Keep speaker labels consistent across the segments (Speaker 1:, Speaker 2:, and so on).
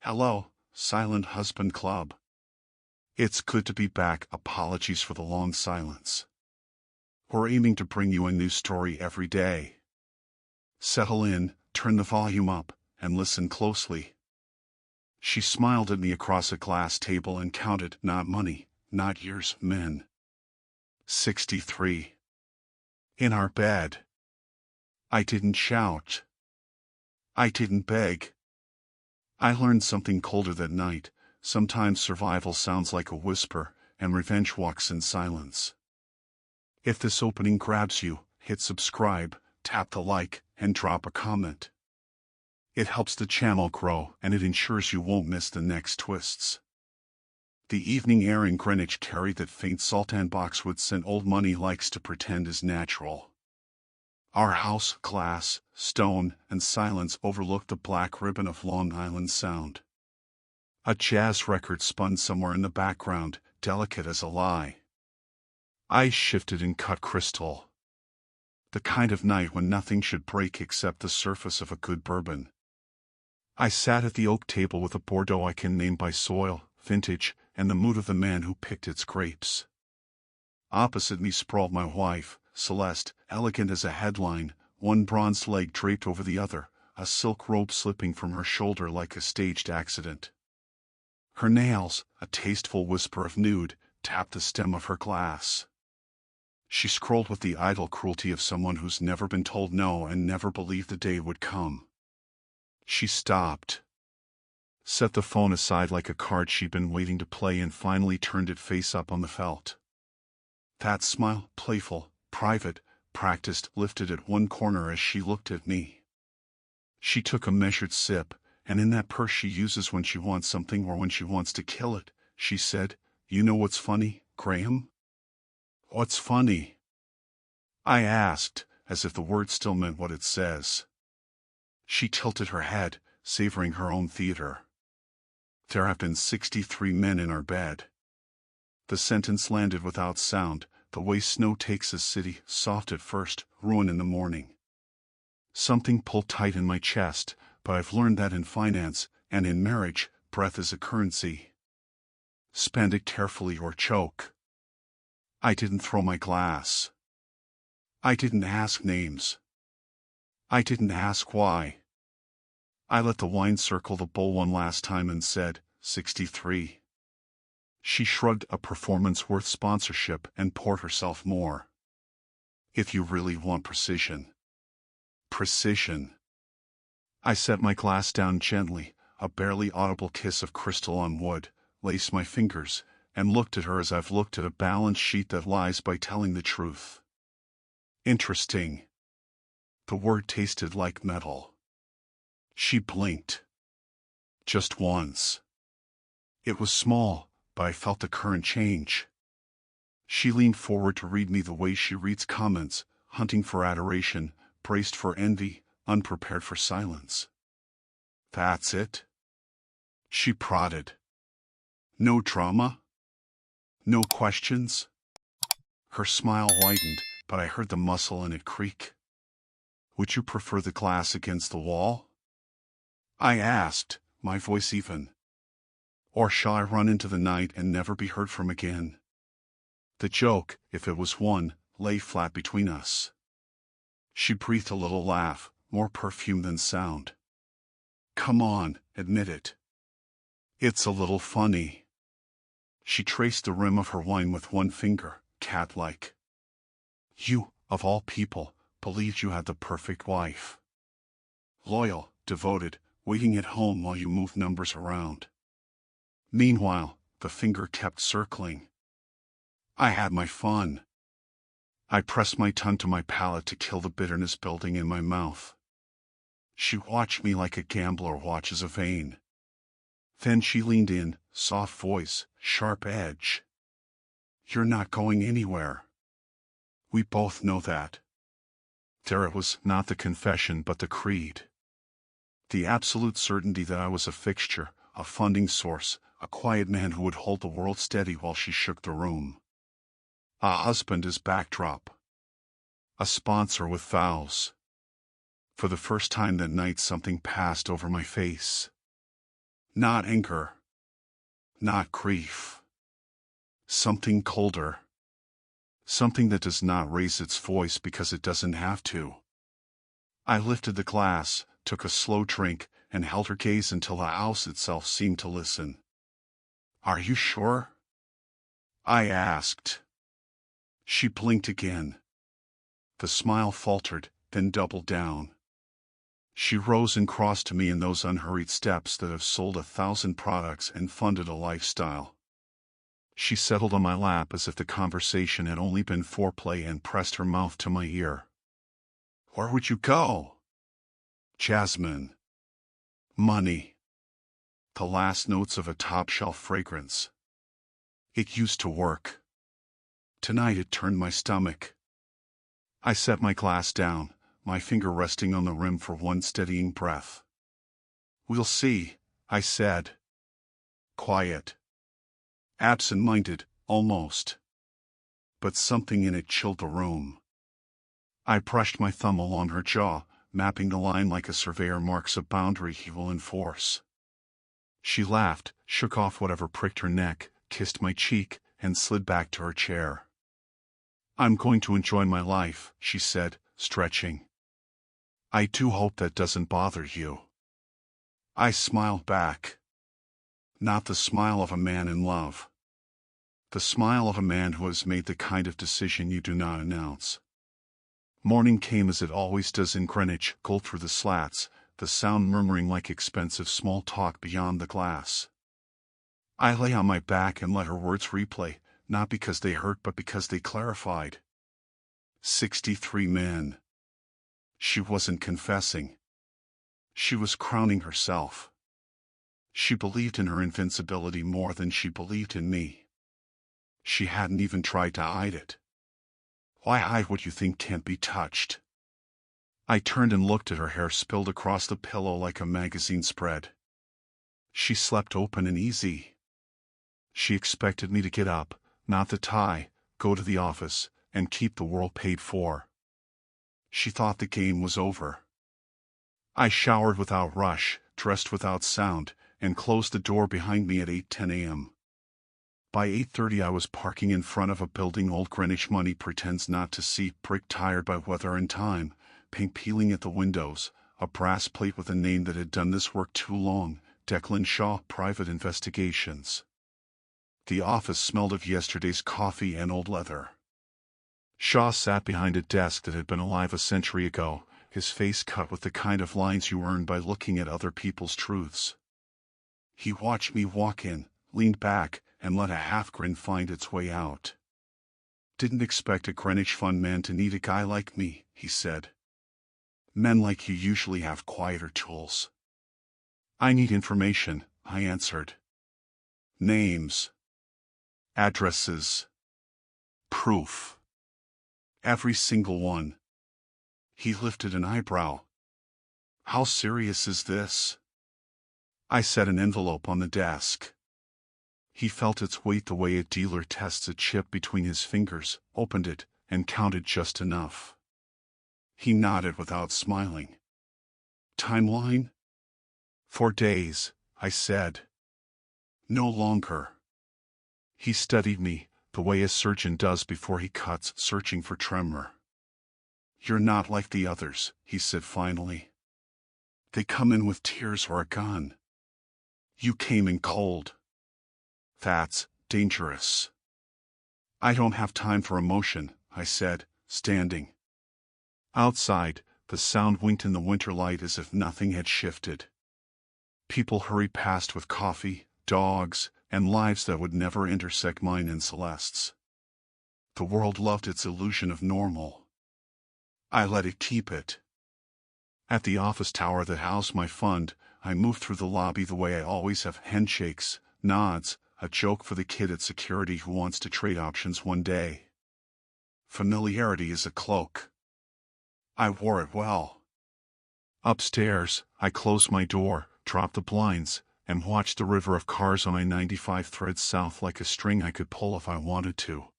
Speaker 1: Hello, Silent Husband Club. It's good to be back. Apologies for the long silence. We're aiming to bring you a new story every day. Settle in, turn the volume up, and listen closely. She smiled at me across a glass table and counted, not money, not years, men. 63. In our bed. I didn't shout. I didn't beg. I learned something colder that night. Sometimes survival sounds like a whisper, and revenge walks in silence. If this opening grabs you, hit subscribe, tap the like, and drop a comment. It helps the channel grow, and it ensures you won't miss the next twists. The evening air in Greenwich carried that faint sultan boxwood scent old money likes to pretend is natural. Our house, glass, stone, and silence overlooked the black ribbon of Long Island Sound. A jazz record spun somewhere in the background, delicate as a lie. Ice shifted in cut crystal. The kind of night when nothing should break except the surface of a good bourbon. I sat at the oak table with a Bordeaux I can name by soil, vintage, and the mood of the man who picked its grapes. Opposite me sprawled my wife, Celeste, elegant as a headline, one bronzed leg draped over the other, a silk robe slipping from her shoulder like a staged accident. Her nails, a tasteful whisper of nude, tapped the stem of her glass. She scrolled with the idle cruelty of someone who's never been told no and never believed the day would come. She stopped, set the phone aside like a card she'd been waiting to play, and finally turned it face up on the felt. That smile, playful, private, practiced, lifted at one corner as she looked at me. She took a measured sip, and in that purse she uses when she wants something or when she wants to kill it, she said, "You know what's funny, Graham?" "What's funny?" I asked, as if the word still meant what it says. She tilted her head, savoring her own theater. "There have been 63 men in our bed." The sentence landed without sound, the way snow takes a city, soft at first, ruin in the morning. Something pulled tight in my chest, but I've learned that in finance, and in marriage, breath is a currency. Spend it carefully or choke. I didn't throw my glass. I didn't ask names. I didn't ask why. I let the wine circle the bowl one last time and said, 63. She shrugged, a performance worth sponsorship, and poured herself more. "If you really want precision." Precision. I set my glass down gently, a barely audible kiss of crystal on wood, laced my fingers, and looked at her as I've looked at a balance sheet that lies by telling the truth. Interesting. The word tasted like metal. She blinked. Just once. It was small, but I felt the current change. She leaned forward to read me the way she reads comments, hunting for adoration, braced for envy, unprepared for silence. "That's it?" She prodded. "No drama? No questions?" Her smile widened, but I heard the muscle in it creak. "Would you prefer the glass against the wall?" I asked, my voice even. "Or shall I run into the night and never be heard from again?" The joke, if it was one, lay flat between us. She breathed a little laugh, more perfume than sound. "Come on, admit it. It's a little funny." She traced the rim of her wine with one finger, cat-like. "You, of all people, believed you had the perfect wife. Loyal, devoted, waiting at home while you moved numbers around. Meanwhile, the finger kept circling. I had my fun." I pressed my tongue to my palate to kill the bitterness building in my mouth. She watched me like a gambler watches a vein. Then she leaned in, soft voice, sharp edge. "You're not going anywhere. We both know that." There it was, not the confession but the creed. The absolute certainty that I was a fixture, a funding source, a quiet man who would hold the world steady while she shook the room. A husband as backdrop. A sponsor with vows. For the first time that night something passed over my face. Not anger. Not grief. Something colder. Something that does not raise its voice because it doesn't have to. I lifted the glass, took a slow drink, and held her gaze until the house itself seemed to listen. "Are you sure?" I asked. She blinked again. The smile faltered, then doubled down. She rose and crossed to me in those unhurried steps that have sold 1,000 products and funded a lifestyle. She settled on my lap as if the conversation had only been foreplay and pressed her mouth to my ear. "Where would you go?" "Jasmine. Money. The last notes of a top-shelf fragrance. It used to work. Tonight it turned my stomach." I set my glass down, my finger resting on the rim for one steadying breath. "We'll see," I said. Quiet. Absent-minded, almost. But something in it chilled the room. I brushed my thumb along her jaw, mapping the line like a surveyor marks a boundary he will enforce. She laughed, shook off whatever pricked her neck, kissed my cheek, and slid back to her chair. "I'm going to enjoy my life," she said, stretching. "I do hope that doesn't bother you." I smiled back. Not the smile of a man in love. The smile of a man who has made the kind of decision you do not announce. Morning came as it always does in Greenwich, gold through the slats, the sound murmuring like expensive small talk beyond the glass. I lay on my back and let her words replay, not because they hurt but because they clarified. 63 men. She wasn't confessing. She was crowning herself. She believed in her invincibility more than she believed in me. She hadn't even tried to hide it. Why hide what you think can't be touched? I turned and looked at her hair spilled across the pillow like a magazine spread. She slept open and easy. She expected me to get up, knot the tie, go to the office, and keep the world paid for. She thought the game was over. I showered without rush, dressed without sound, and closed the door behind me at 8:10 a.m. By 8:30 I was parking in front of a building old Greenwich money pretends not to see, brick tired by weather and time, paint peeling at the windows, a brass plate with a name that had done this work too long, Declan Shaw, Private Investigations. The office smelled of yesterday's coffee and old leather. Shaw sat behind a desk that had been alive a century ago, his face cut with the kind of lines you earn by looking at other people's truths. He watched me walk in, leaned back, and let a half-grin find its way out. "Didn't expect a Greenwich fund man to need a guy like me," he said. "Men like you usually have quieter tools." "I need information," I answered. "Names. Addresses. Proof. Every single one." He lifted an eyebrow. "How serious is this?" I set an envelope on the desk. He felt its weight the way a dealer tests a chip between his fingers, opened it, and counted just enough. He nodded without smiling. "Timeline?" "4 days," I said. "No longer." He studied me, the way a surgeon does before he cuts, searching for tremor. "You're not like the others," he said finally. "They come in with tears or a gun. You came in cold. That's dangerous." "I don't have time for emotion," I said, standing. Outside, the sound winked in the winter light as if nothing had shifted. People hurried past with coffee, dogs, and lives that would never intersect mine and Celeste's. The world loved its illusion of normal. I let it keep it. At the office tower that housed my fund, I moved through the lobby the way I always have, handshakes, nods, a joke for the kid at security who wants to trade options one day. Familiarity is a cloak. I wore it well. Upstairs, I closed my door, dropped the blinds, and watched the river of cars on I-95 thread south like a string I could pull if I wanted to.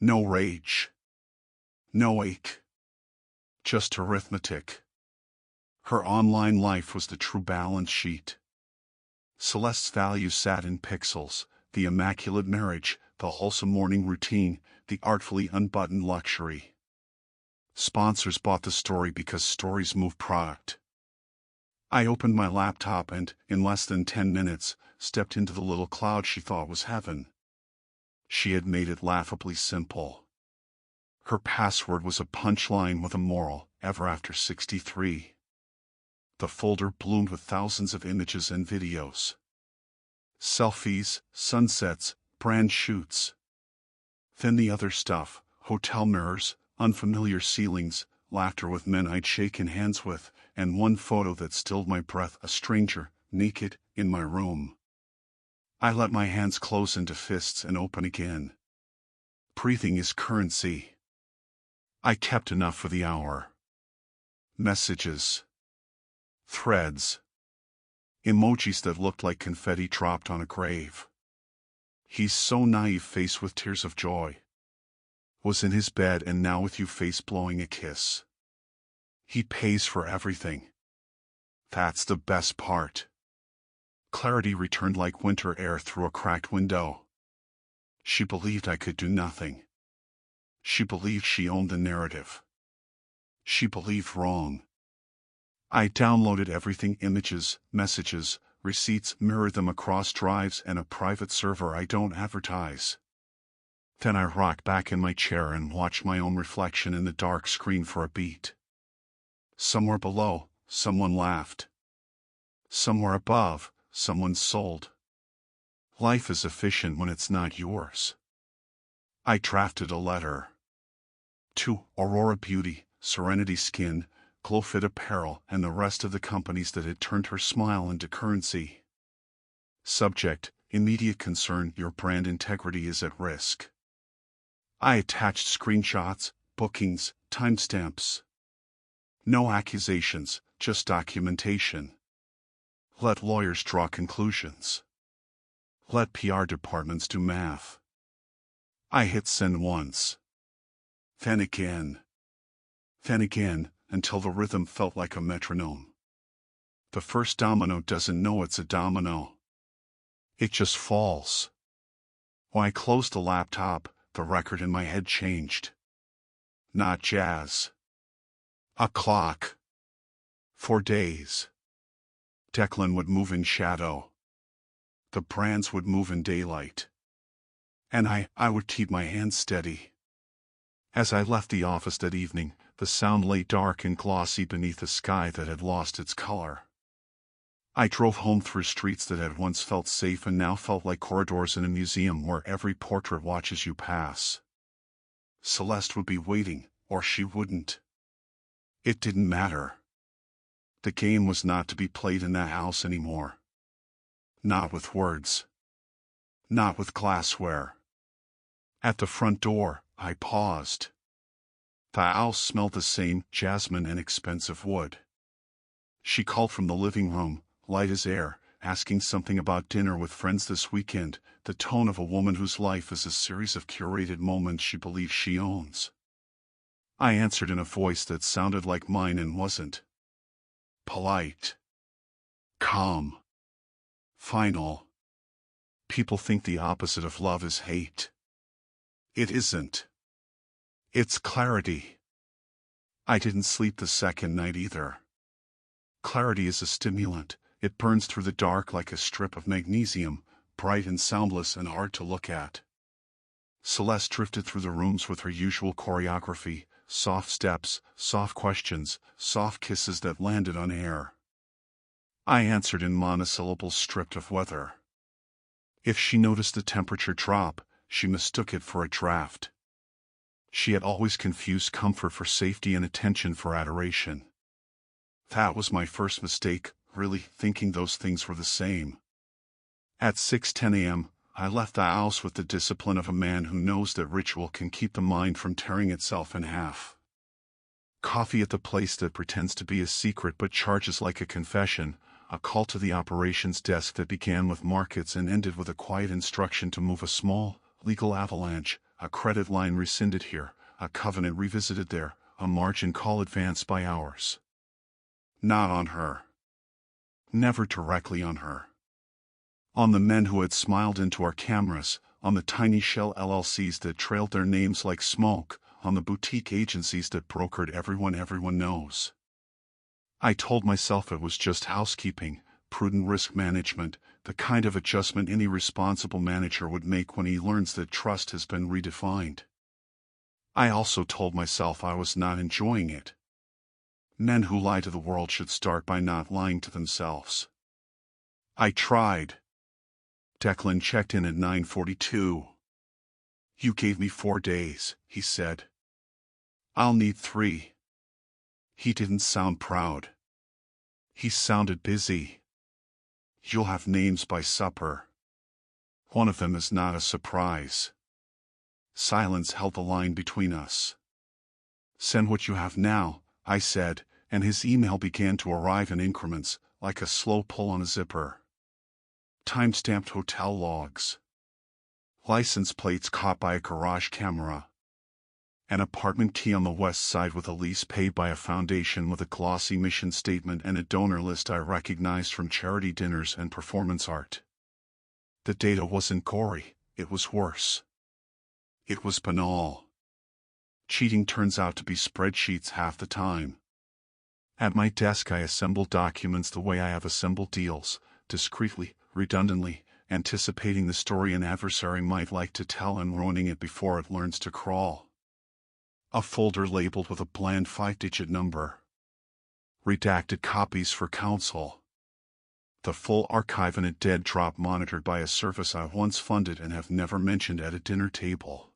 Speaker 1: No rage. No ache. Just arithmetic. Her online life was the true balance sheet. Celeste's values sat in pixels: the immaculate marriage, the wholesome morning routine, the artfully unbuttoned luxury. Sponsors bought the story because stories move product. I opened my laptop and, in less than 10 minutes, stepped into the little cloud she thought was heaven. She had made it laughably simple. Her password was a punchline with a moral: ever after 63. The folder bloomed with thousands of images and videos. Selfies, sunsets, brand shoots. Then the other stuff: hotel mirrors, unfamiliar ceilings, laughter with men I'd shaken hands with, and one photo that stilled my breath: a stranger, naked, in my room. I let my hands close into fists and open again. Breathing is currency. I kept enough for the hour. Messages. Threads. Emojis that looked like confetti dropped on a grave. He's so naive, face with tears of joy. Was in his bed and now with you, face blowing a kiss. He pays for everything. That's the best part. Clarity returned like winter air through a cracked window. She believed I could do nothing. She believed she owned the narrative. She believed wrong. I downloaded everything: images, messages, receipts, mirrored them across drives and a private server I don't advertise. Then I rocked back in my chair and watched my own reflection in the dark screen for a beat. Somewhere below, someone laughed. Somewhere above, someone sold. Life is efficient when it's not yours. I drafted a letter. To Aurora Beauty, Serenity Skin, Glowfit Apparel, and the rest of the companies that had turned her smile into currency. Subject: immediate concern, your brand integrity is at risk. I attached screenshots, bookings, timestamps. No accusations, just documentation. Let lawyers draw conclusions. Let PR departments do math. I hit send once. Then again. Then again, until the rhythm felt like a metronome. The first domino doesn't know it's a domino. It just falls. When I closed the laptop, the record in my head changed. Not jazz. A clock. For days. Declan would move in shadow. The brands would move in daylight. And I would keep my hands steady. As I left the office that evening, the sound lay dark and glossy beneath a sky that had lost its color. I drove home through streets that had once felt safe and now felt like corridors in a museum where every portrait watches you pass. Celeste would be waiting, or she wouldn't. It didn't matter. The game was not to be played in that house anymore. Not with words. Not with glassware. At the front door, I paused. The house smelled the same: jasmine and expensive wood. She called from the living room, light as air, asking something about dinner with friends this weekend, the tone of a woman whose life is a series of curated moments she believes she owns. I answered in a voice that sounded like mine and wasn't. Polite. Calm. Final. People think the opposite of love is hate. It isn't. It's clarity. I didn't sleep the second night either. Clarity is a stimulant. It burns through the dark like a strip of magnesium, bright and soundless and hard to look at. Celeste drifted through the rooms with her usual choreography: soft steps, soft questions, soft kisses that landed on air. I answered in monosyllables stripped of weather. If she noticed the temperature drop, she mistook it for a draft. She had always confused comfort for safety and attention for adoration. That was my first mistake, really thinking those things were the same. At 6:10 a.m., I left the house with the discipline of a man who knows that ritual can keep the mind from tearing itself in half. Coffee at the place that pretends to be a secret but charges like a confession, a call to the operations desk that began with markets and ended with a quiet instruction to move a small, legal avalanche, a credit line rescinded here, a covenant revisited there, a margin call advanced by hours. Not on her. Never directly on her. On the men who had smiled into our cameras, on the tiny shell LLCs that trailed their names like smoke, on the boutique agencies that brokered everyone knows. I told myself it was just housekeeping, prudent risk management, the kind of adjustment any responsible manager would make when he learns that trust has been redefined. I also told myself I was not enjoying it. Men who lie to the world should start by not lying to themselves. I tried. Declan checked in at 9:42. "You gave me 4 days," he said. "I'll need 3. He didn't sound proud. He sounded busy. "You'll have names by supper. One of them is not a surprise." Silence held the line between us. "Send what you have now," I said, and his email began to arrive in increments, like a slow pull on a zipper. Time-stamped hotel logs. License plates caught by a garage camera. An apartment key on the west side with a lease paid by a foundation with a glossy mission statement and a donor list I recognized from charity dinners and performance art. The data wasn't gory, it was worse. It was banal. Cheating turns out to be spreadsheets half the time. At my desk I assembled documents the way I have assembled deals, discreetly, redundantly, anticipating the story an adversary might like to tell and ruining it before it learns to crawl. A folder labeled with a bland 5-digit number. Redacted copies for counsel. The full archive in a dead drop monitored by a service I once funded and have never mentioned at a dinner table.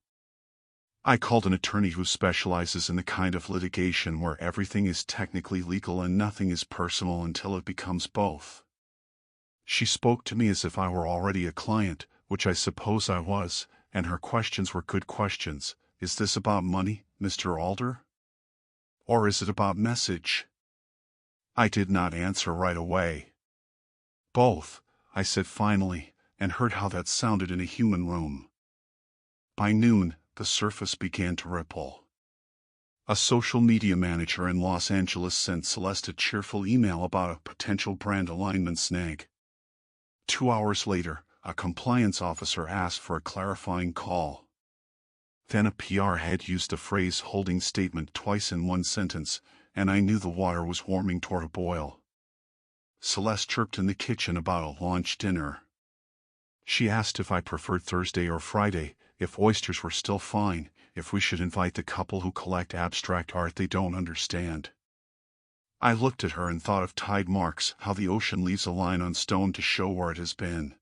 Speaker 1: I called an attorney who specializes in the kind of litigation where everything is technically legal and nothing is personal until it becomes both. She spoke to me as if I were already a client, which I suppose I was, and her questions were good questions. "Is this about money, Mr. Alder? Or is it about message?" I did not answer right away. "Both," I said finally, and heard how that sounded in a human room. By noon, the surface began to ripple. A social media manager in Los Angeles sent Celeste a cheerful email about a potential brand alignment snag. 2 hours later, a compliance officer asked for a clarifying call. Then a PR head used the phrase holding statement twice in one sentence, and I knew the water was warming toward a boil. Celeste chirped in the kitchen about a launch dinner. She asked if I preferred Thursday or Friday, if oysters were still fine, if we should invite the couple who collect abstract art they don't understand. I looked at her and thought of tide marks, how the ocean leaves a line on stone to show where it has been.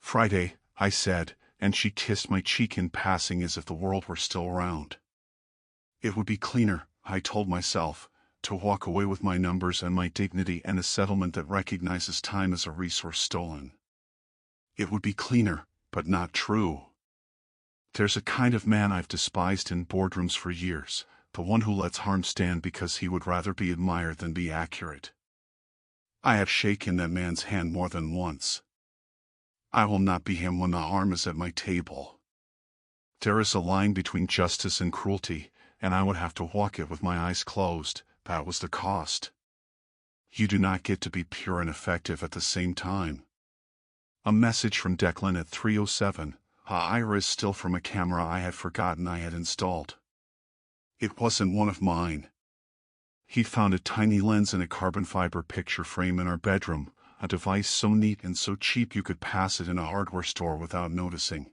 Speaker 1: "Friday," I said, and she kissed my cheek in passing as if the world were still round. It would be cleaner, I told myself, to walk away with my numbers and my dignity and a settlement that recognizes time as a resource stolen. It would be cleaner, but not true. There's a kind of man I've despised in boardrooms for years, the one who lets harm stand because he would rather be admired than be accurate. I have shaken that man's hand more than once. I will not be him when the harm is at my table. There is a line between justice and cruelty, and I would have to walk it with my eyes closed. That was the cost. You do not get to be pure and effective at the same time. A message from Declan at 3:07. Iris still from a camera I had forgotten I had installed. It wasn't one of mine. He found a tiny lens in a carbon fiber picture frame in our bedroom, a device so neat and so cheap you could pass it in a hardware store without noticing.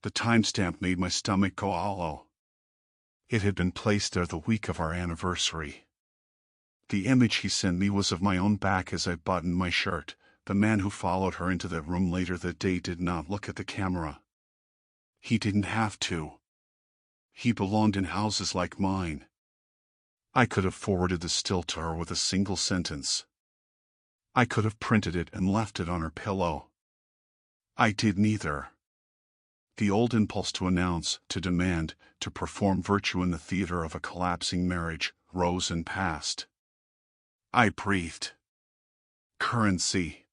Speaker 1: The timestamp made my stomach go hollow. It had been placed there the week of our anniversary. The image he sent me was of my own back as I buttoned my shirt. The man who followed her into that room later that day did not look at the camera. He didn't have to. He belonged in houses like mine. I could have forwarded the still to her with a single sentence. I could have printed it and left it on her pillow. I did neither. The old impulse to announce, to demand, to perform virtue in the theater of a collapsing marriage, rose and passed. I breathed. Currency.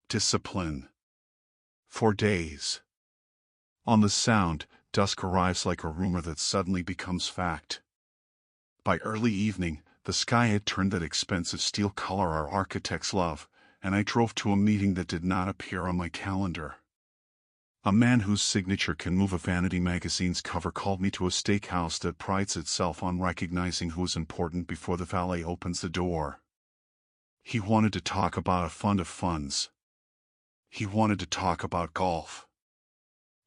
Speaker 1: Discipline. 4 days. On the sound, dusk arrives like a rumor that suddenly becomes fact. By early evening, the sky had turned that expensive steel color our architects love, and I drove to a meeting that did not appear on my calendar. A man whose signature can move a Vanity magazine's cover called me to a steakhouse that prides itself on recognizing who is important before the valet opens the door. He wanted to talk about a fund of funds. He wanted to talk about golf.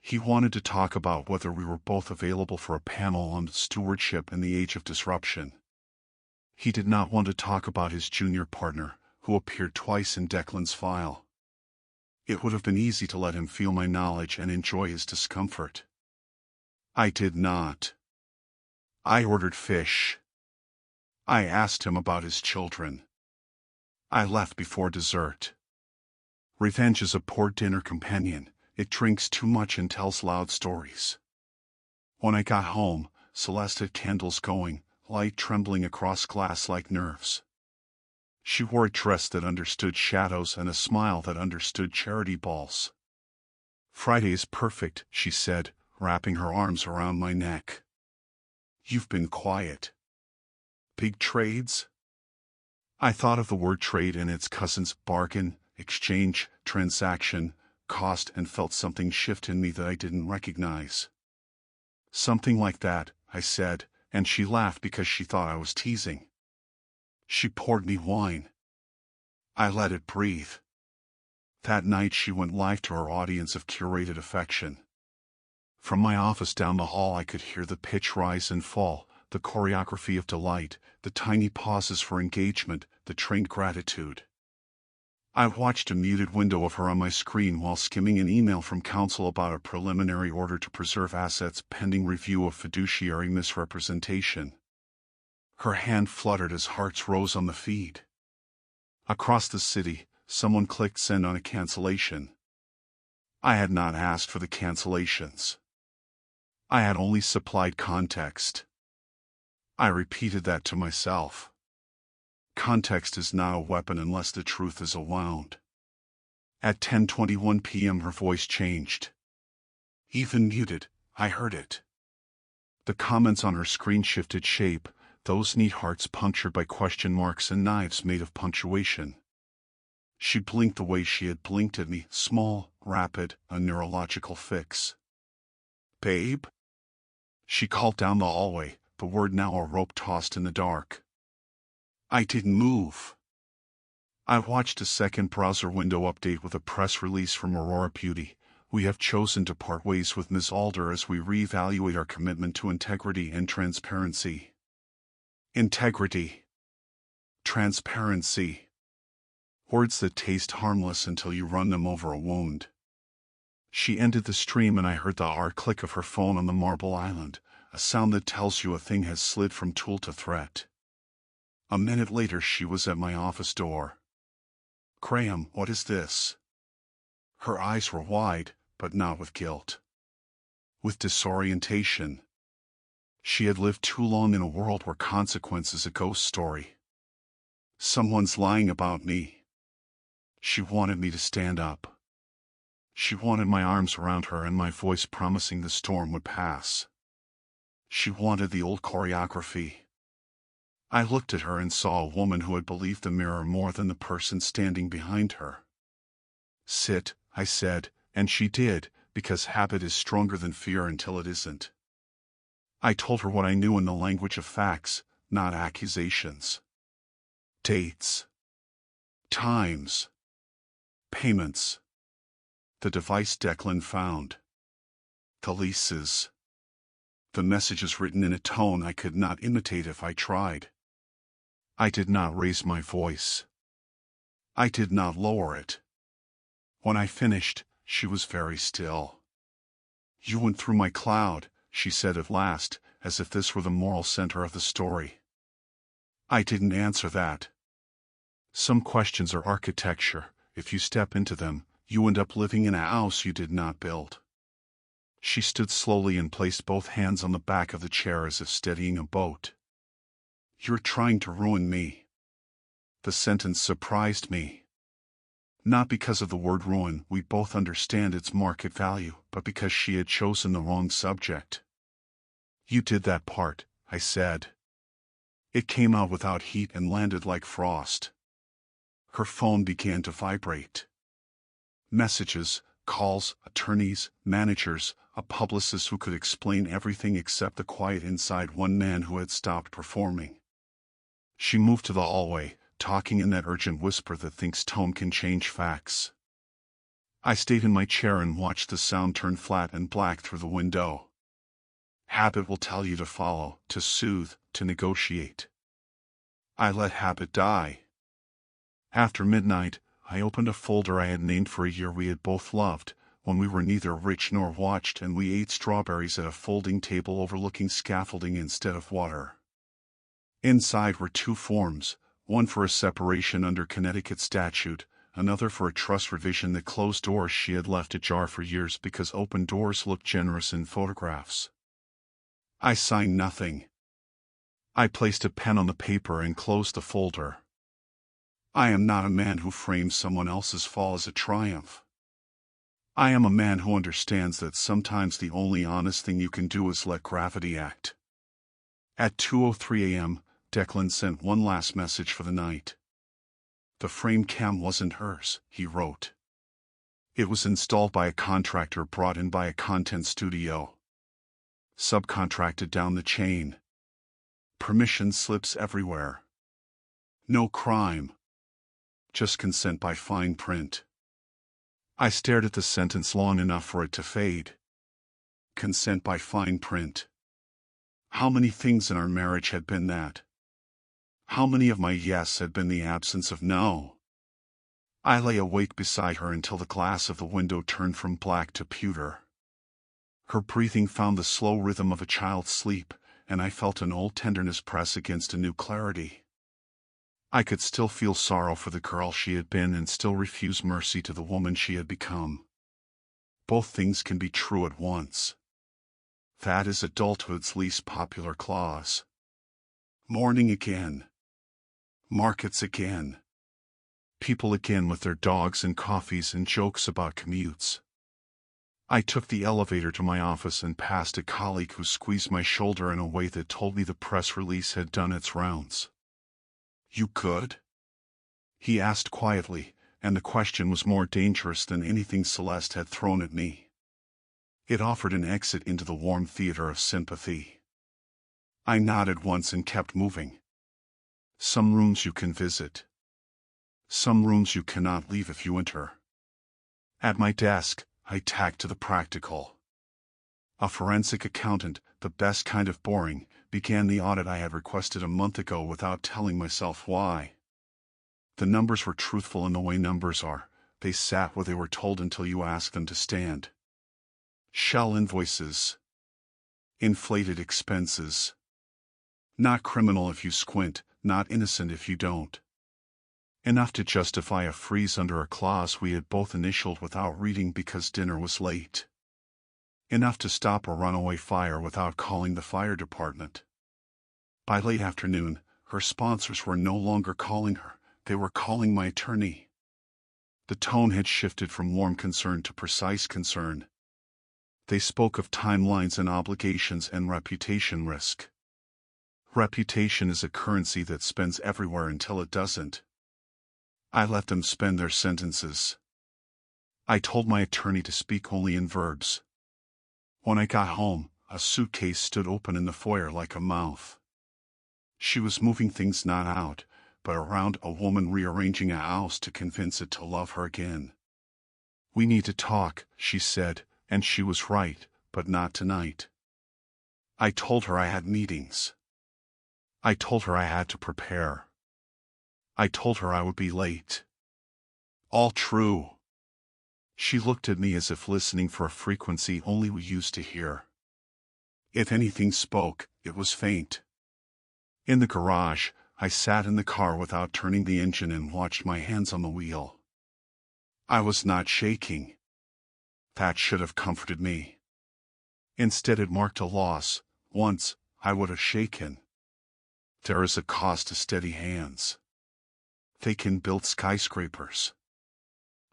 Speaker 1: He wanted to talk about whether we were both available for a panel on stewardship in the age of disruption. He did not want to talk about his junior partner, who appeared twice in Declan's file. It would have been easy to let him feel my knowledge and enjoy his discomfort. I did not. I ordered fish. I asked him about his children. I left before dessert. Revenge is a poor dinner companion. It drinks too much and tells loud stories. When I got home, Celeste had candles going, light trembling across glass like nerves. She wore a dress that understood shadows and a smile that understood charity balls. "Friday is perfect," she said, wrapping her arms around my neck. "You've been quiet." "Big trades?" I thought of the word trade and its cousins: bargain, exchange, transaction, cost, and felt something shift in me that I didn't recognize. "Something like that," I said, and she laughed because she thought I was teasing. She poured me wine. I let it breathe. That night she went live to her audience of curated affection. From my office down the hall I could hear the pitch rise and fall, the choreography of delight, the tiny pauses for engagement, the trained gratitude. I watched a muted window of her on my screen while skimming an email from counsel about a preliminary order to preserve assets pending review of fiduciary misrepresentation. Her hand fluttered as hearts rose on the feed. Across the city, someone clicked send on a cancellation. I had not asked for the cancellations. I had only supplied context. I repeated that to myself. Context is not a weapon unless the truth is awound. At 10:21 p.m. her voice changed. Even muted, I heard it. The comments on her screen shifted shape, those neat hearts punctured by question marks and knives made of punctuation. She blinked the way she had blinked at me, small, rapid, a neurological fix. "Babe?" She called down the hallway, the word now a rope tossed in the dark. I didn't move. I watched a second browser window update with a press release from Aurora Beauty. "We have chosen to part ways with Ms. Alder as we reevaluate our commitment to integrity and transparency." Integrity. Transparency. Words that taste harmless until you run them over a wound. She ended the stream and I heard the click of her phone on the marble island, a sound that tells you a thing has slid from tool to threat. A minute later she was at my office door. "Graham, what is this?" Her eyes were wide, but not with guilt. With disorientation. She had lived too long in a world where consequence is a ghost story. "Someone's lying about me." She wanted me to stand up. She wanted my arms around her and my voice promising the storm would pass. She wanted the old choreography. I looked at her and saw a woman who had believed the mirror more than the person standing behind her. "Sit," I said, and she did, because habit is stronger than fear until it isn't. I told her what I knew in the language of facts, not accusations. Dates. Times. Payments. The device Declan found. The leases. The messages written in a tone I could not imitate if I tried. I did not raise my voice. I did not lower it. When I finished, she was very still. "You went through my cloud," she said at last, as if this were the moral center of the story. I didn't answer that. Some questions are architecture. If you step into them, you end up living in a house you did not build. She stood slowly and placed both hands on the back of the chair as if steadying a boat. "You're trying to ruin me." The sentence surprised me. Not because of the word ruin, we both understand its market value, but because she had chosen the wrong subject. "You did that part," I said. It came out without heat and landed like frost. Her phone began to vibrate. Messages, calls, attorneys, managers, a publicist who could explain everything except the quiet inside one man who had stopped performing. She moved to the hallway, talking in that urgent whisper that thinks tone can change facts. I stayed in my chair and watched the sound turn flat and black through the window. Habit will tell you to follow, to soothe, to negotiate. I let habit die. After midnight, I opened a folder I had named for a year we had both loved, when we were neither rich nor watched, and we ate strawberries at a folding table overlooking scaffolding instead of water. Inside were 2 forms, one for a separation under Connecticut statute, another for a trust revision that closed doors she had left ajar for years because open doors looked generous in photographs. I signed nothing. I placed a pen on the paper and closed the folder. I am not a man who frames someone else's fall as a triumph. I am a man who understands that sometimes the only honest thing you can do is let gravity act. At 2:03 a.m., Declan sent one last message for the night. The frame cam wasn't hers, he wrote. It was installed by a contractor brought in by a content studio. Subcontracted down the chain. Permission slips everywhere. No crime. Just consent by fine print. I stared at the sentence long enough for it to fade. Consent by fine print. How many things in our marriage had been that? How many of my yes had been the absence of no? I lay awake beside her until the glass of the window turned from black to pewter. Her breathing found the slow rhythm of a child's sleep, and I felt an old tenderness press against a new clarity. I could still feel sorrow for the girl she had been and still refuse mercy to the woman she had become. Both things can be true at once. That is adulthood's least popular clause. Morning again. Markets again. People again with their dogs and coffees and jokes about commutes. I took the elevator to my office and passed a colleague who squeezed my shoulder in a way that told me the press release had done its rounds. You could? He asked quietly, and the question was more dangerous than anything Celeste had thrown at me. It offered an exit into the warm theater of sympathy. I nodded once and kept moving. Some rooms you can visit. Some rooms you cannot leave if you enter. At my desk, I tacked to the practical. A forensic accountant, the best kind of boring, began the audit I had requested a month ago without telling myself why. The numbers were truthful in the way numbers are. They sat where they were told until you asked them to stand. Shell invoices. Inflated expenses. Not criminal if you squint, not innocent if you don't. Enough to justify a freeze under a clause we had both initialed without reading because dinner was late. Enough to stop a runaway fire without calling the fire department. By late afternoon, her sponsors were no longer calling her, they were calling my attorney. The tone had shifted from warm concern to precise concern. They spoke of timelines and obligations and reputation risk. Reputation is a currency that spends everywhere until it doesn't. I let them spend their sentences. I told my attorney to speak only in verbs. When I got home, a suitcase stood open in the foyer like a mouth. She was moving things not out, but around, a woman rearranging a house to convince it to love her again. We need to talk, she said, and she was right, but not tonight. I told her I had meetings. I told her I had to prepare. I told her I would be late. All true. She looked at me as if listening for a frequency only we used to hear. If anything spoke, it was faint. In the garage, I sat in the car without turning the engine and watched my hands on the wheel. I was not shaking. That should have comforted me. Instead, it marked a loss. Once, I would have shaken. There is a cost to steady hands. They can build skyscrapers.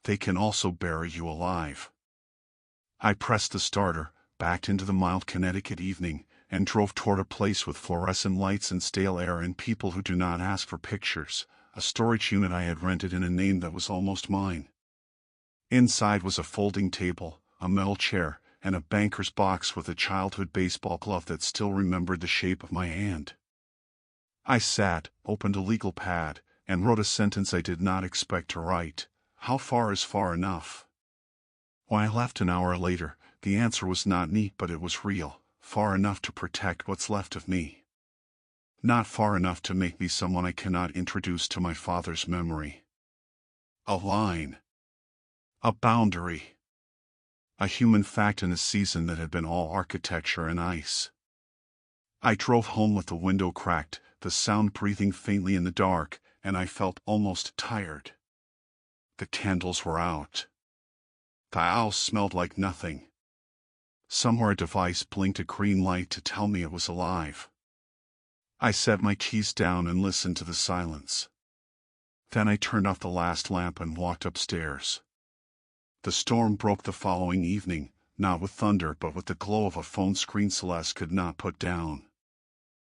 Speaker 1: They can also bury you alive. I pressed the starter, backed into the mild Connecticut evening, and drove toward a place with fluorescent lights and stale air and people who do not ask for pictures, a storage unit I had rented in a name that was almost mine. Inside was a folding table, a metal chair, and a banker's box with a childhood baseball glove that still remembered the shape of my hand. I sat, opened a legal pad, and wrote a sentence I did not expect to write. How far is far enough? When I left an hour later, the answer was not neat, but it was real, far enough to protect what's left of me. Not far enough to make me someone I cannot introduce to my father's memory. A line. A boundary. A human fact in a season that had been all architecture and ice. I drove home with the window cracked, the sound breathing faintly in the dark, and I felt almost tired. The candles were out. The house smelled like nothing. Somewhere a device blinked a green light to tell me it was alive. I set my keys down and listened to the silence. Then I turned off the last lamp and walked upstairs. The storm broke the following evening, not with thunder but with the glow of a phone screen Celeste could not put down.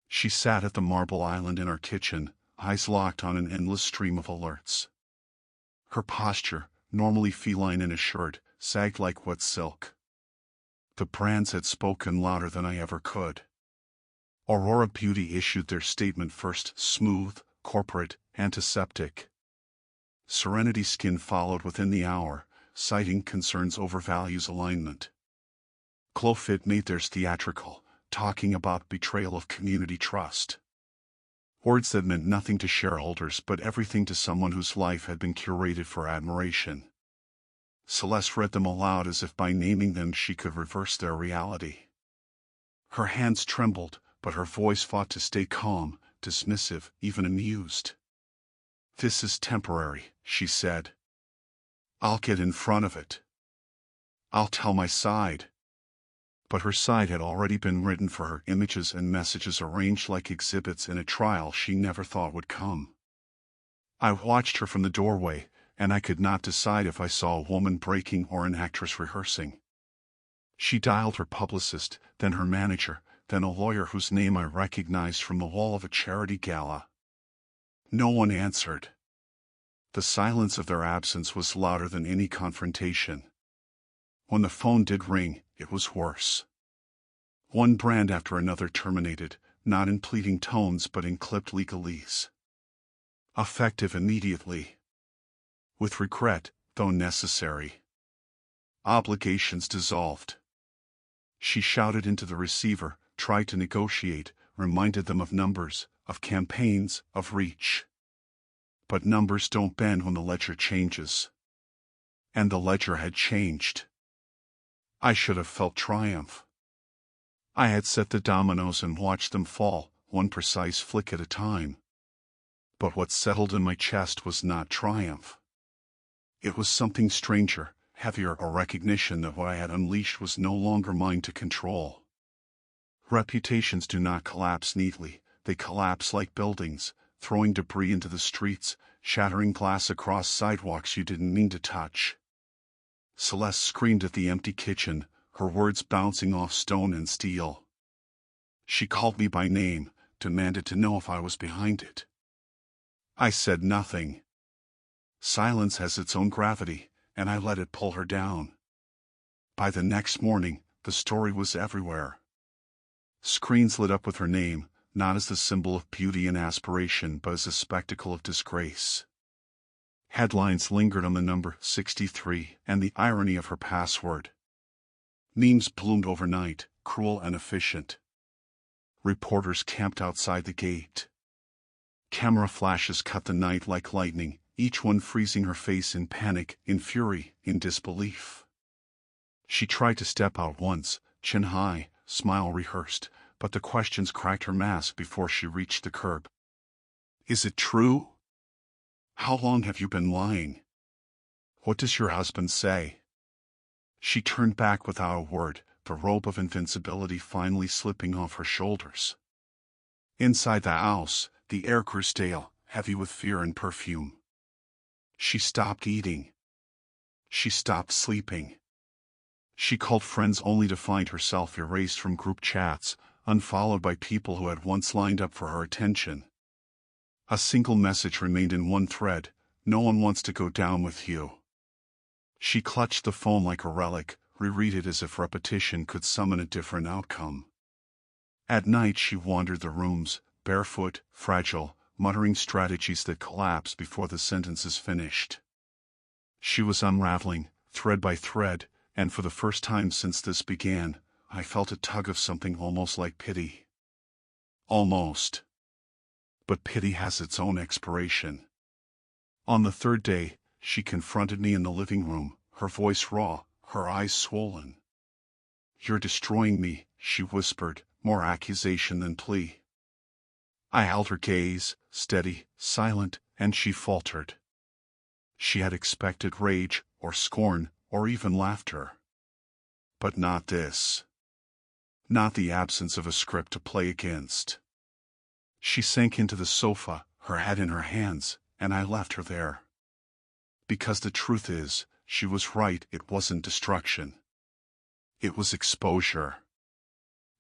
Speaker 1: She sat at the marble island in our kitchen, eyes locked on an endless stream of alerts. Her posture, normally feline and assured, sagged like wet silk. The brands had spoken louder than I ever could. Aurora Beauty issued their statement first, smooth, corporate, antiseptic. Serenity Skin followed within the hour, citing concerns over values alignment. Glowfit made theirs theatrical, talking about betrayal of community trust. Words that meant nothing to shareholders but everything to someone whose life had been curated for admiration. Celeste read them aloud as if by naming them she could reverse their reality. Her hands trembled, but her voice fought to stay calm, dismissive, even amused. "This is temporary," she said. "I'll get in front of it. I'll tell my side." But her side had already been written for her, images and messages arranged like exhibits in a trial she never thought would come. I watched her from the doorway, and I could not decide if I saw a woman breaking or an actress rehearsing. She dialed her publicist, then her manager, then a lawyer whose name I recognized from the wall of a charity gala. No one answered. The silence of their absence was louder than any confrontation. When the phone did ring, it was worse. One brand after another terminated, not in pleading tones but in clipped legalese. Effective immediately. With regret, though necessary. Obligations dissolved. She shouted into the receiver, tried to negotiate, reminded them of numbers, of campaigns, of reach. But numbers don't bend when the ledger changes. And the ledger had changed. I should have felt triumph. I had set the dominoes and watched them fall, one precise flick at a time. But what settled in my chest was not triumph. It was something stranger, heavier, a recognition that what I had unleashed was no longer mine to control. Reputations do not collapse neatly, they collapse like buildings, throwing debris into the streets, shattering glass across sidewalks you didn't mean to touch. Celeste screamed at the empty kitchen, her words bouncing off stone and steel. She called me by name, demanded to know if I was behind it. I said nothing. Silence has its own gravity, and I let it pull her down. By the next morning, the story was everywhere. Screens lit up with her name, not as the symbol of beauty and aspiration but as a spectacle of disgrace. Headlines lingered on the number 63 and the irony of her password. Memes bloomed overnight, cruel and efficient. Reporters camped outside the gate. Camera flashes cut the night like lightning, each one freezing her face in panic, in fury, in disbelief. She tried to step out once, chin high, smile rehearsed, but the questions cracked her mask before she reached the curb. "Is it true? How long have you been lying? What does your husband say?" She turned back without a word, the robe of invincibility finally slipping off her shoulders. Inside the house, the air grew stale, heavy with fear and perfume. She stopped eating. She stopped sleeping. She called friends only to find herself erased from group chats, unfollowed by people who had once lined up for her attention. A single message remained in one thread: "No one wants to go down with you." She clutched the phone like a relic, reread it as if repetition could summon a different outcome. At night she wandered the rooms, barefoot, fragile, muttering strategies that collapse before the sentence is finished. She was unraveling, thread by thread, and for the first time since this began, I felt a tug of something almost like pity. Almost. But pity has its own expiration. On the third day, she confronted me in the living room, her voice raw, her eyes swollen. "You're destroying me," she whispered, more accusation than plea. I held her gaze, steady, silent, and she faltered. She had expected rage, or scorn, or even laughter. But not this. Not the absence of a script to play against. She sank into the sofa, her head in her hands, and I left her there. Because the truth is, she was right, it wasn't destruction. It was exposure.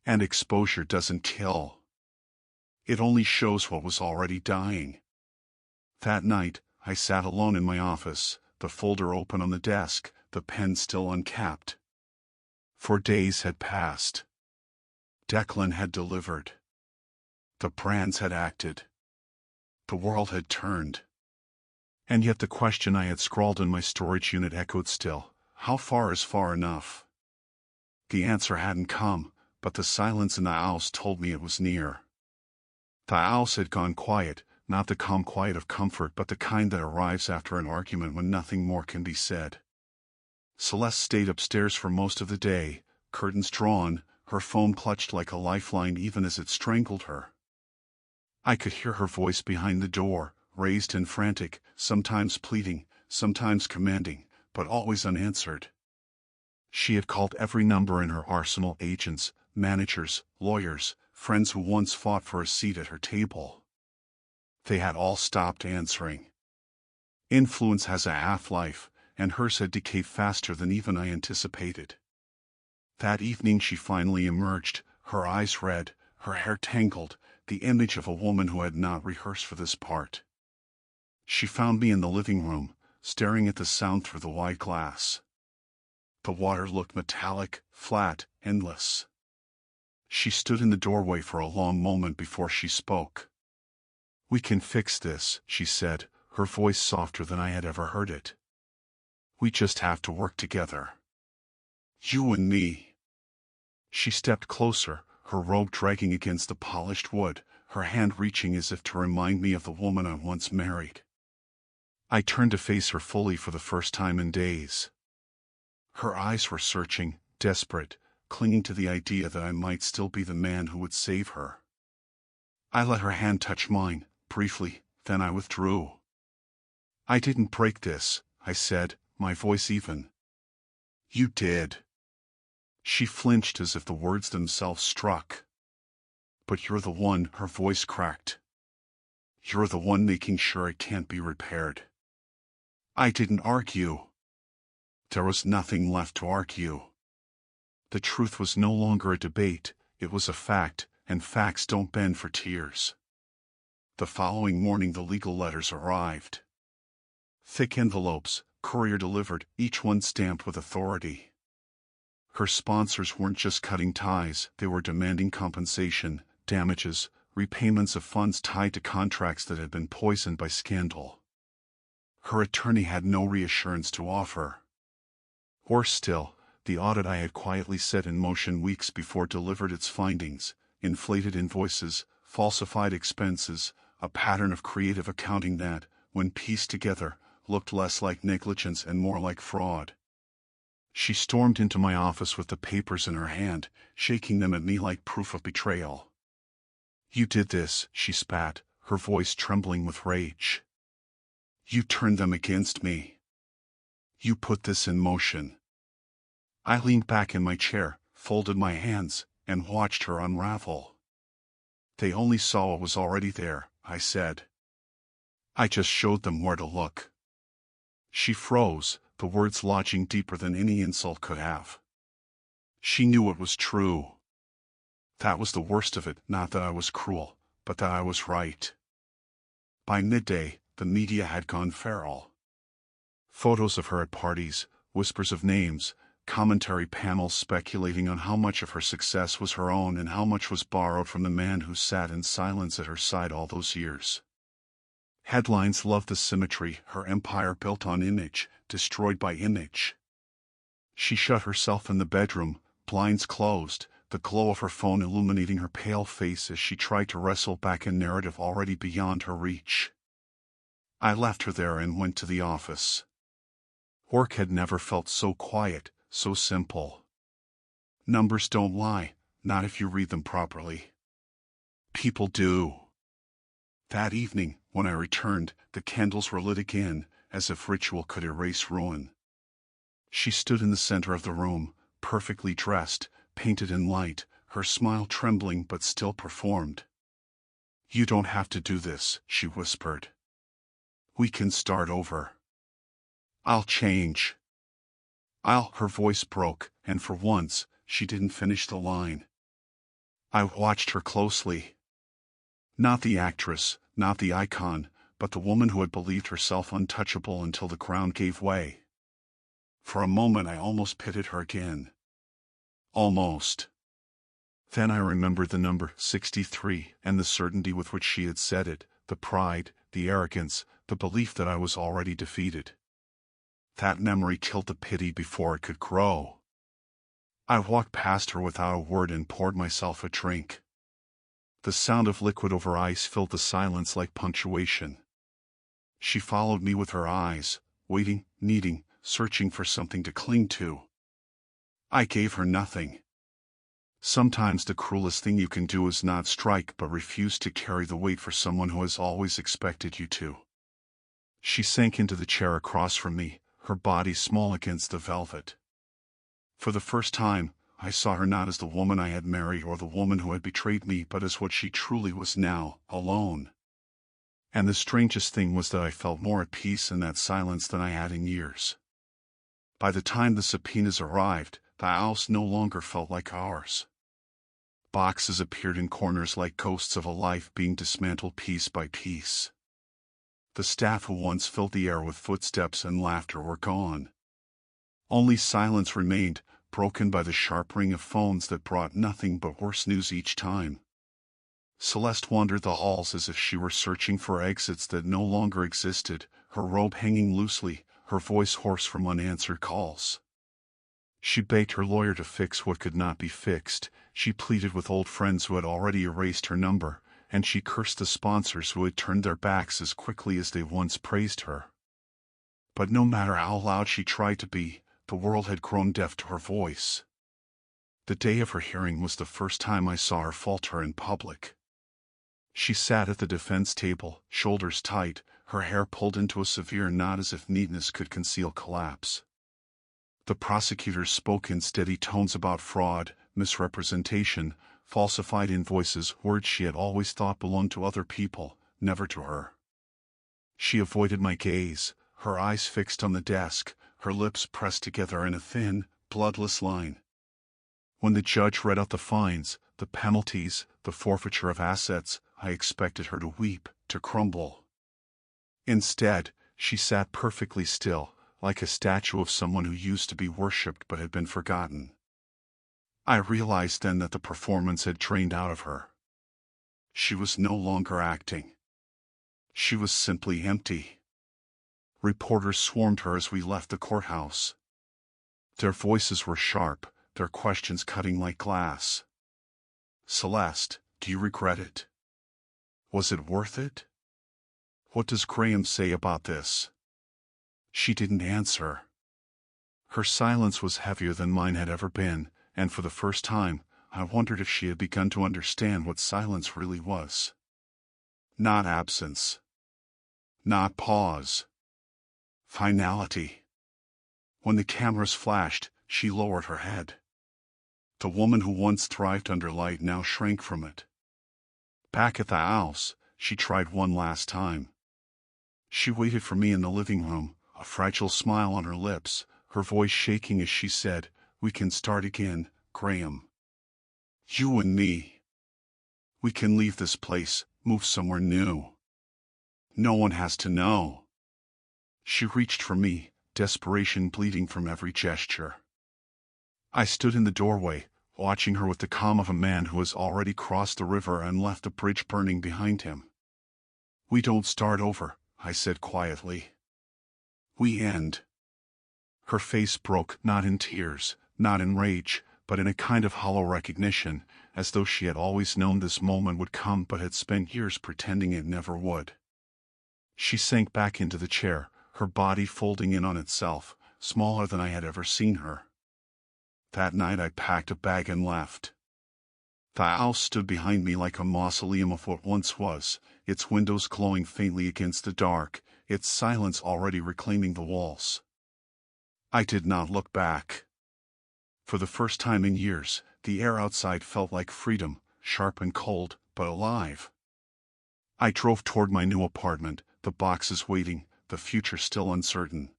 Speaker 1: And exposure doesn't kill. It only shows what was already dying. That night, I sat alone in my office, the folder open on the desk, the pen still uncapped. For days had passed. Declan had delivered. The brands had acted. The world had turned. And yet the question I had scrawled in my storage unit echoed still: how far is far enough? The answer hadn't come, but the silence in the house told me it was near. The house had gone quiet, not the calm quiet of comfort, but the kind that arrives after an argument when nothing more can be said. Celeste stayed upstairs for most of the day, curtains drawn, her phone clutched like a lifeline even as it strangled her. I could hear her voice behind the door, raised and frantic, sometimes pleading, sometimes commanding, but always unanswered. She had called every number in her arsenal: agents, managers, lawyers, friends who once fought for a seat at her table. They had all stopped answering. Influence has a half-life, and hers had decayed faster than even I anticipated. That evening she finally emerged, her eyes red, her hair tangled, the image of a woman who had not rehearsed for this part. She found me in the living room, staring at the sound through the wide glass. The water looked metallic, flat, endless. She stood in the doorway for a long moment before she spoke. "We can fix this," she said, her voice softer than I had ever heard it. "We just have to work together. You and me." She stepped closer, her robe dragging against the polished wood, her hand reaching as if to remind me of the woman I once married. I turned to face her fully for the first time in days. Her eyes were searching, desperate, clinging to the idea that I might still be the man who would save her. I let her hand touch mine, briefly, then I withdrew. "I didn't break this," I said, my voice even. "You did." She flinched as if the words themselves struck. "But you're the one," her voice cracked. "You're the one making sure it can't be repaired." I didn't argue. There was nothing left to argue. The truth was no longer a debate, it was a fact, and facts don't bend for tears. The following morning the legal letters arrived. Thick envelopes, courier delivered, each one stamped with authority. Her sponsors weren't just cutting ties, they were demanding compensation, damages, repayments of funds tied to contracts that had been poisoned by scandal. Her attorney had no reassurance to offer. Worse still, the audit I had quietly set in motion weeks before delivered its findings: inflated invoices, falsified expenses, a pattern of creative accounting that, when pieced together, looked less like negligence and more like fraud. She stormed into my office with the papers in her hand, shaking them at me like proof of betrayal. "You did this," she spat, her voice trembling with rage. "You turned them against me. You put this in motion." I leaned back in my chair, folded my hands, and watched her unravel. "They only saw what was already there," I said. "I just showed them where to look." She froze, the words lodging deeper than any insult could have. She knew it was true. That was the worst of it, not that I was cruel, but that I was right. By midday, the media had gone feral. Photos of her at parties, whispers of names, commentary panels speculating on how much of her success was her own and how much was borrowed from the man who sat in silence at her side all those years. Headlines loved the symmetry, her empire built on image, destroyed by image. She shut herself in the bedroom, blinds closed, the glow of her phone illuminating her pale face as she tried to wrestle back a narrative already beyond her reach. I left her there and went to the office. Work had never felt so quiet, so simple. Numbers don't lie, not if you read them properly. People do. That evening, when I returned, the candles were lit again, as if ritual could erase ruin. She stood in the center of the room, perfectly dressed, painted in light, her smile trembling but still performed. "You don't have to do this," she whispered. "We can start over. I'll change. Her voice broke, and for once, she didn't finish the line. I watched her closely. Not the actress, not the icon, but the woman who had believed herself untouchable until the ground gave way. For a moment I almost pitied her again. Almost. Then I remembered the number 63 and the certainty with which she had said it, the pride, the arrogance, the belief that I was already defeated. That memory killed the pity before it could grow. I walked past her without a word and poured myself a drink. The sound of liquid over ice filled the silence like punctuation. She followed me with her eyes, waiting, needing, searching for something to cling to. I gave her nothing. Sometimes the cruelest thing you can do is not strike but refuse to carry the weight for someone who has always expected you to. She sank into the chair across from me, her body small against the velvet. For the first time, I saw her not as the woman I had married or the woman who had betrayed me, but as what she truly was now, alone. And the strangest thing was that I felt more at peace in that silence than I had in years. By the time the subpoenas arrived, the house no longer felt like ours. Boxes appeared in corners like ghosts of a life being dismantled piece by piece. The staff who once filled the air with footsteps and laughter were gone. Only silence remained, broken by the sharp ring of phones that brought nothing but worse news each time. Celeste wandered the halls as if she were searching for exits that no longer existed, her robe hanging loosely, her voice hoarse from unanswered calls. She begged her lawyer to fix what could not be fixed, she pleaded with old friends who had already erased her number, and she cursed the sponsors who had turned their backs as quickly as they once praised her. But no matter how loud she tried to be, the world had grown deaf to her voice. The day of her hearing was the first time I saw her falter in public. She sat at the defense table, shoulders tight, her hair pulled into a severe knot as if neatness could conceal collapse. The prosecutors spoke in steady tones about fraud, misrepresentation, falsified invoices, words she had always thought belonged to other people, never to her. She avoided my gaze, her eyes fixed on the desk, her lips pressed together in a thin, bloodless line. When the judge read out the fines, the penalties, the forfeiture of assets, I expected her to weep, to crumble. Instead, she sat perfectly still, like a statue of someone who used to be worshipped but had been forgotten. I realized then that the performance had drained out of her. She was no longer acting. She was simply empty. Reporters swarmed her as we left the courthouse. Their voices were sharp, their questions cutting like glass. "Celeste, do you regret it? Was it worth it? What does Graham say about this?" She didn't answer. Her silence was heavier than mine had ever been, and for the first time, I wondered if she had begun to understand what silence really was. Not absence. Not pause. Finality. When the cameras flashed, she lowered her head. The woman who once thrived under light now shrank from it. Back at the house, she tried one last time. She waited for me in the living room, a fragile smile on her lips, her voice shaking as she said, "We can start again, Graham. You and me. We can leave this place, move somewhere new." No one has to know. She reached for me, desperation bleeding from every gesture. I stood in the doorway, watching her with the calm of a man who has already crossed the river and left the bridge burning behind him. We don't start over, I said quietly. We end. Her face broke, not in tears, not in rage, but in a kind of hollow recognition, as though she had always known this moment would come but had spent years pretending it never would. She sank back into the chair, her body folding in on itself, smaller than I had ever seen her. That night I packed a bag and left. The house stood behind me like a mausoleum of what once was, its windows glowing faintly against the dark, its silence already reclaiming the walls. I did not look back. For the first time in years, the air outside felt like freedom, sharp and cold, but alive. I drove toward my new apartment, the boxes waiting, the future still uncertain.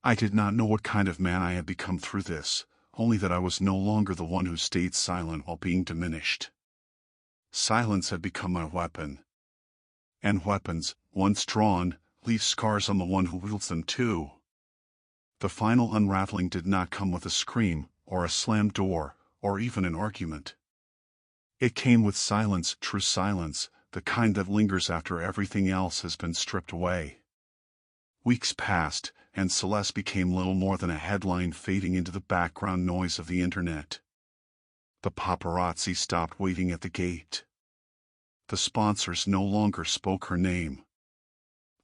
Speaker 1: I did not know what kind of man I had become through this, only that I was no longer the one who stayed silent while being diminished. Silence had become my weapon. And weapons, once drawn, leave scars on the one who wields them too. The final unraveling did not come with a scream, or a slammed door, or even an argument. It came with silence, true silence, the kind that lingers after everything else has been stripped away. Weeks passed, and Celeste became little more than a headline fading into the background noise of the internet. The paparazzi stopped waiting at the gate. The sponsors no longer spoke her name.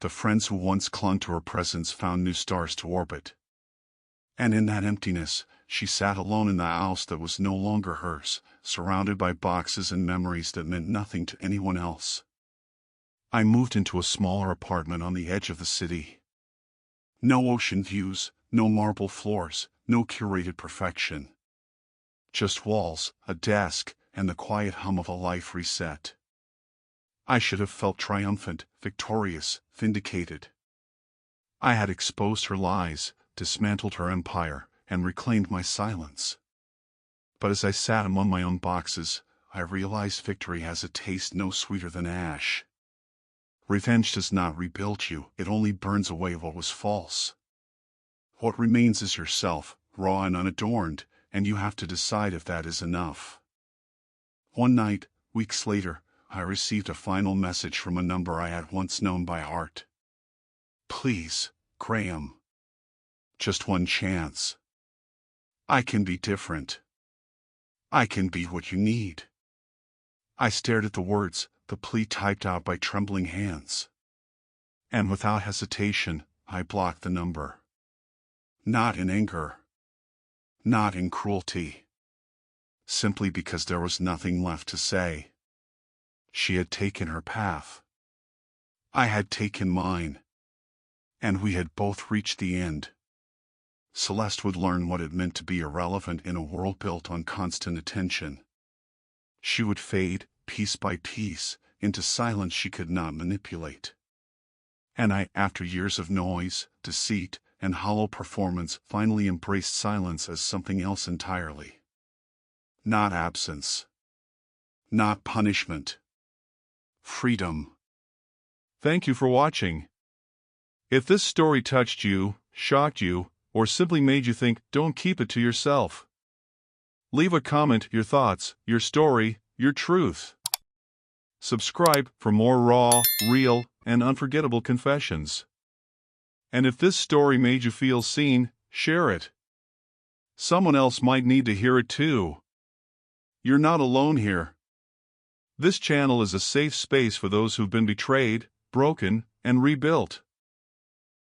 Speaker 1: The friends who once clung to her presence found new stars to orbit. And in that emptiness, she sat alone in the house that was no longer hers, surrounded by boxes and memories that meant nothing to anyone else. I moved into a smaller apartment on the edge of the city. No ocean views, no marble floors, no curated perfection. Just walls, a desk, and the quiet hum of a life reset. I should have felt triumphant, victorious, vindicated. I had exposed her lies, dismantled her empire, and reclaimed my silence. But as I sat among my own boxes, I realized victory has a taste no sweeter than ash. Revenge does not rebuild you, it only burns away what was false. What remains is yourself, raw and unadorned, and you have to decide if that is enough. One night, weeks later, I received a final message from a number I had once known by heart. Please, Graham. Just one chance. I can be different. I can be what you need. I stared at the words, the plea typed out by trembling hands. And without hesitation, I blocked the number. Not in anger. Not in cruelty. Simply because there was nothing left to say. She had taken her path. I had taken mine. And we had both reached the end. Celeste would learn what it meant to be irrelevant in a world built on constant attention. She would fade, piece by piece, into silence she could not manipulate. And I, after years of noise, deceit, and hollow performance, finally embraced silence as something else entirely. Not absence. Not punishment. Freedom.
Speaker 2: Thank you for watching. If this story touched you, shocked you, or simply made you think, don't keep it to yourself. Leave a comment, your thoughts, your story, your truth. Subscribe for more raw, real, and unforgettable confessions. And if this story made you feel seen, share it. Someone else might need to hear it too. You're not alone here. This channel is a safe space for those who've been betrayed, broken, and rebuilt.